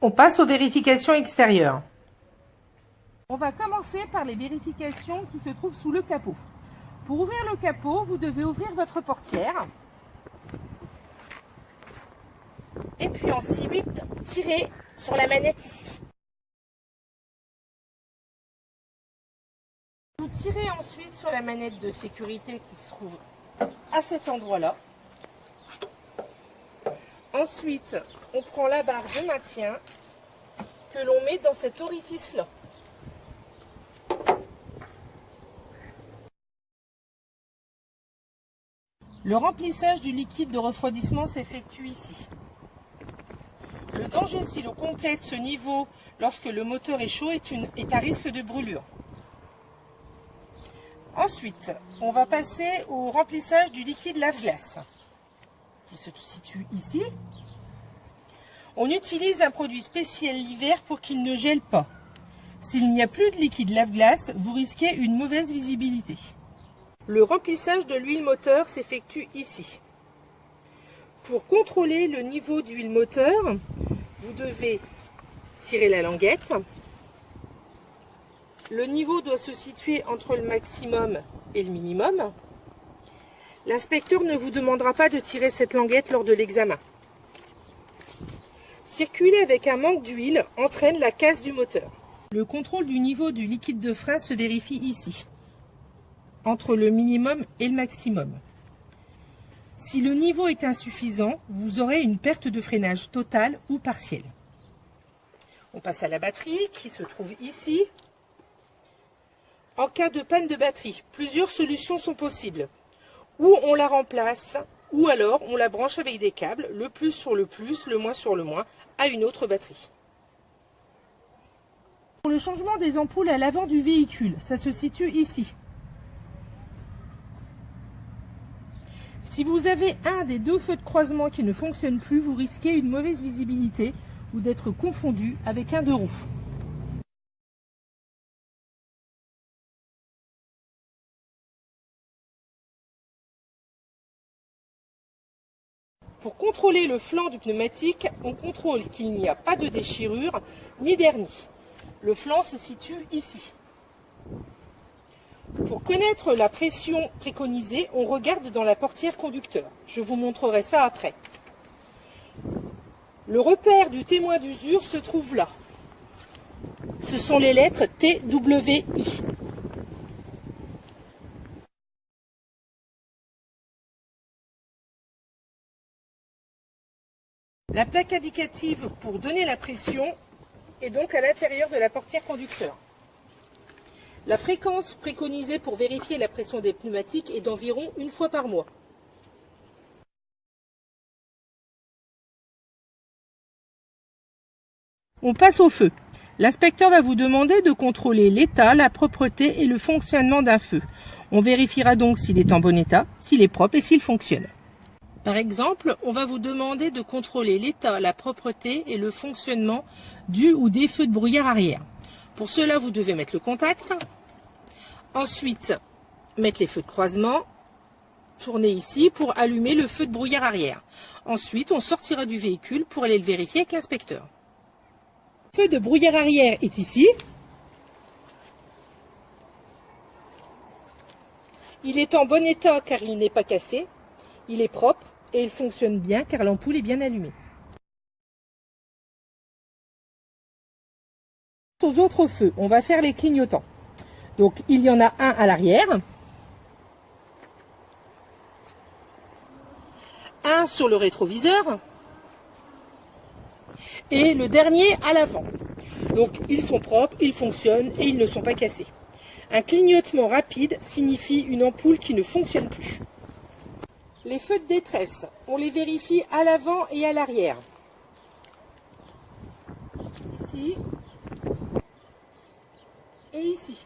On passe aux vérifications extérieures. On va commencer par les vérifications qui se trouvent sous le capot. Pour ouvrir le capot, vous devez ouvrir votre portière. Et puis ensuite, tirer sur la manette ici. Vous tirez ensuite sur la manette de sécurité qui se trouve à cet endroit-là. Ensuite, on prend la barre de maintien que l'on met dans cet orifice-là. Le remplissage du liquide de refroidissement s'effectue ici. Le danger si l'on complète ce niveau lorsque le moteur est chaud est à risque de brûlure. Ensuite, on va passer au remplissage du liquide lave-glace qui se situe ici. On utilise un produit spécial l'hiver pour qu'il ne gèle pas. S'il n'y a plus de liquide lave-glace, vous risquez une mauvaise visibilité. Le remplissage de l'huile moteur s'effectue ici. Pour contrôler le niveau d'huile moteur, vous devez tirer la languette. Le niveau doit se situer entre le maximum et le minimum. L'inspecteur ne vous demandera pas de tirer cette languette lors de l'examen. Circuler avec un manque d'huile entraîne la casse du moteur. Le contrôle du niveau du liquide de frein se vérifie ici, entre le minimum et le maximum. Si le niveau est insuffisant, vous aurez une perte de freinage totale ou partielle. On passe à la batterie qui se trouve ici. En cas de panne de batterie, plusieurs solutions sont possibles. Ou on la remplace, ou alors on la branche avec des câbles, le plus sur le plus, le moins sur le moins, à une autre batterie. Pour le changement des ampoules à l'avant du véhicule, ça se situe ici. Si vous avez un des deux feux de croisement qui ne fonctionne plus, vous risquez une mauvaise visibilité ou d'être confondu avec un deux roues. Pour contrôler le flanc du pneumatique, on contrôle qu'il n'y a pas de déchirure ni d'hernie. Le flanc se situe ici. Pour connaître la pression préconisée, on regarde dans la portière conducteur. Je vous montrerai ça après. Le repère du témoin d'usure se trouve là. Ce sont les lettres TWI. La plaque indicative pour donner la pression est donc à l'intérieur de la portière conducteur. La fréquence préconisée pour vérifier la pression des pneumatiques est d'environ une fois par mois. On passe au feu. L'inspecteur va vous demander de contrôler l'état, la propreté et le fonctionnement d'un feu. On vérifiera donc s'il est en bon état, s'il est propre et s'il fonctionne. Par exemple, on va vous demander de contrôler l'état, la propreté et le fonctionnement du ou des feux de brouillard arrière. Pour cela, vous devez mettre le contact, ensuite mettre les feux de croisement, tourner ici pour allumer le feu de brouillard arrière. Ensuite, on sortira du véhicule pour aller le vérifier avec l'inspecteur. Le feu de brouillard arrière est ici. Il est en bon état car il n'est pas cassé. Il est propre et il fonctionne bien car l'ampoule est bien allumée. Aux autres feux, on va faire les clignotants. Donc il y en a un à l'arrière, un sur le rétroviseur et le dernier à l'avant. Donc ils sont propres, ils fonctionnent et ils ne sont pas cassés. Un clignotement rapide signifie une ampoule qui ne fonctionne plus. Les feux de détresse, on les vérifie à l'avant et à l'arrière. Ici et ici.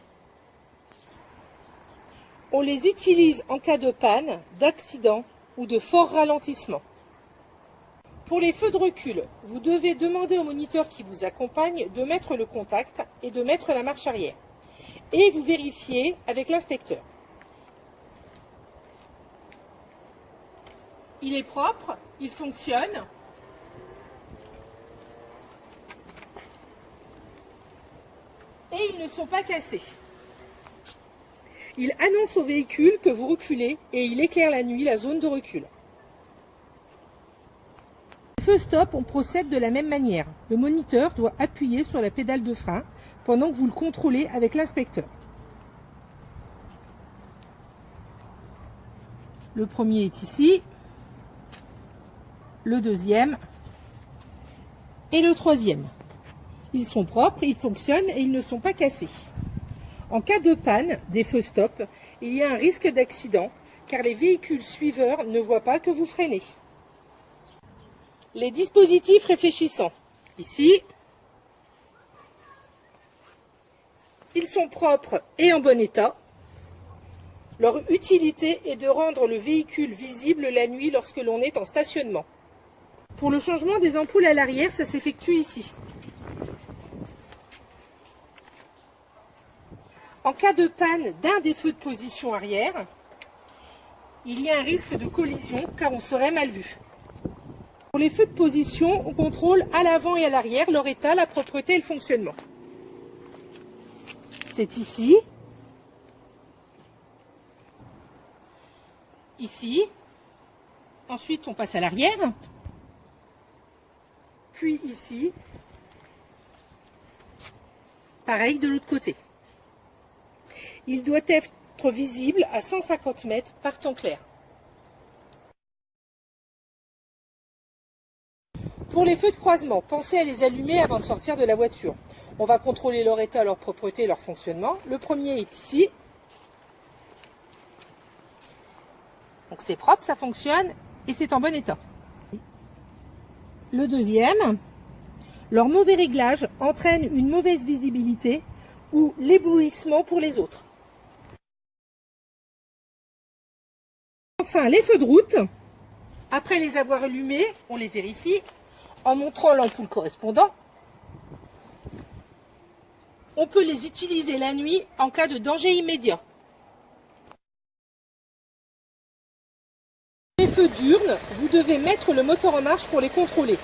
On les utilise en cas de panne, d'accident ou de fort ralentissement. Pour les feux de recul, vous devez demander au moniteur qui vous accompagne de mettre le contact et de mettre la marche arrière. Et vous vérifiez avec l'inspecteur. Il est propre, il fonctionne. et ils ne sont pas cassés. Il annonce au véhicule que vous reculez et il éclaire la nuit la zone de recul. Feu stop, on procède de la même manière. Le moniteur doit appuyer sur la pédale de frein pendant que vous le contrôlez avec l'inspecteur. Le premier est ici, le deuxième et le troisième. Ils sont propres, ils fonctionnent et ils ne sont pas cassés. En cas de panne des feux stop, il y a un risque d'accident car les véhicules suiveurs ne voient pas que vous freinez. Les dispositifs réfléchissants. Ici, ils sont propres et en bon état. Leur utilité est de rendre le véhicule visible la nuit lorsque l'on est en stationnement. Pour le changement des ampoules à l'arrière, ça s'effectue ici. En cas de panne d'un des feux de position arrière, il y a un risque de collision car on serait mal vu. Pour les feux de position, on contrôle à l'avant et à l'arrière leur état, la propreté et le fonctionnement. C'est ici, ici, ensuite on passe à l'arrière, puis ici, pareil de l'autre côté. Il doit être visible à 150 mètres par temps clair. Pour les feux de croisement, pensez à les allumer avant de sortir de la voiture. On va contrôler leur état, leur propreté et leur fonctionnement. Le premier est ici. Donc c'est propre, ça fonctionne et c'est en bon état. Le deuxième, leur mauvais réglage entraîne une mauvaise visibilité ou l'éblouissement pour les autres. Enfin, les feux de route, après les avoir allumés, on les vérifie en montrant l'ampoule correspondant. On peut les utiliser la nuit en cas de danger immédiat. Les feux diurnes, vous devez mettre le moteur en marche pour les contrôler.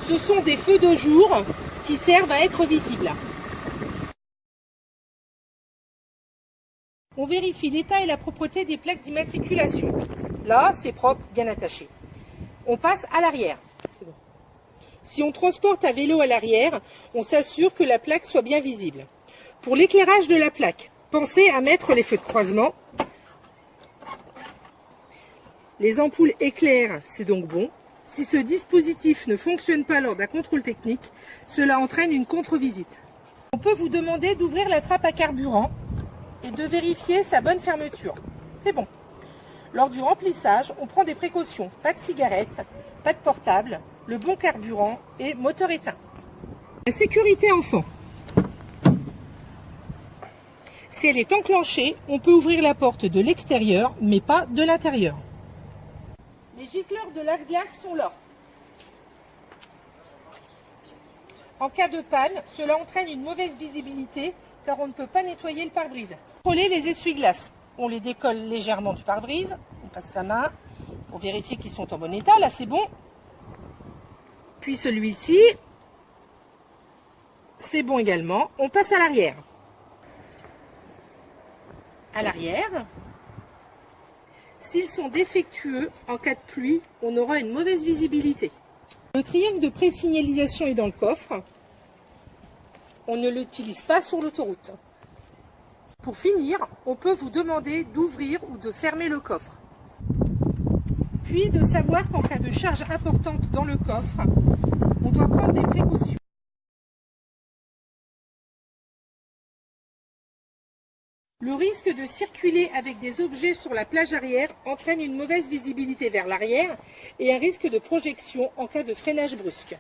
Ce sont des feux de jour qui servent à être visibles. On vérifie l'état et la propreté des plaques d'immatriculation. Là, c'est propre, bien attaché. On passe à l'arrière. Bon. Si on transporte un vélo à l'arrière, on s'assure que la plaque soit bien visible. Pour l'éclairage de la plaque, pensez à mettre les feux de croisement. Les ampoules éclairent, c'est donc bon. Si ce dispositif ne fonctionne pas lors d'un contrôle technique, cela entraîne une contre-visite. On peut vous demander d'ouvrir la trappe à carburant et de vérifier sa bonne fermeture. C'est bon. Lors du remplissage, on prend des précautions. Pas de cigarette, pas de portable, le bon carburant et moteur éteint. La sécurité enfant. Si elle est enclenchée, on peut ouvrir la porte de l'extérieur, mais pas de l'intérieur. Les gicleurs de lave-glace sont là. En cas de panne, cela entraîne une mauvaise visibilité car on ne peut pas nettoyer le pare-brise. Contrôlez les essuie-glaces. On les décolle légèrement du pare-brise. On passe sa main pour vérifier qu'ils sont en bon état. Là, c'est bon. Puis celui-ci, c'est bon également. On passe à l'arrière. À l'arrière, s'ils sont défectueux, en cas de pluie, on aura une mauvaise visibilité. Le triangle de présignalisation est dans le coffre. On ne l'utilise pas sur l'autoroute. Pour finir, on peut vous demander d'ouvrir ou de fermer le coffre. Puis de savoir qu'en cas de charge importante dans le coffre, on doit prendre des précautions. Le risque de circuler avec des objets sur la plage arrière entraîne une mauvaise visibilité vers l'arrière et un risque de projection en cas de freinage brusque.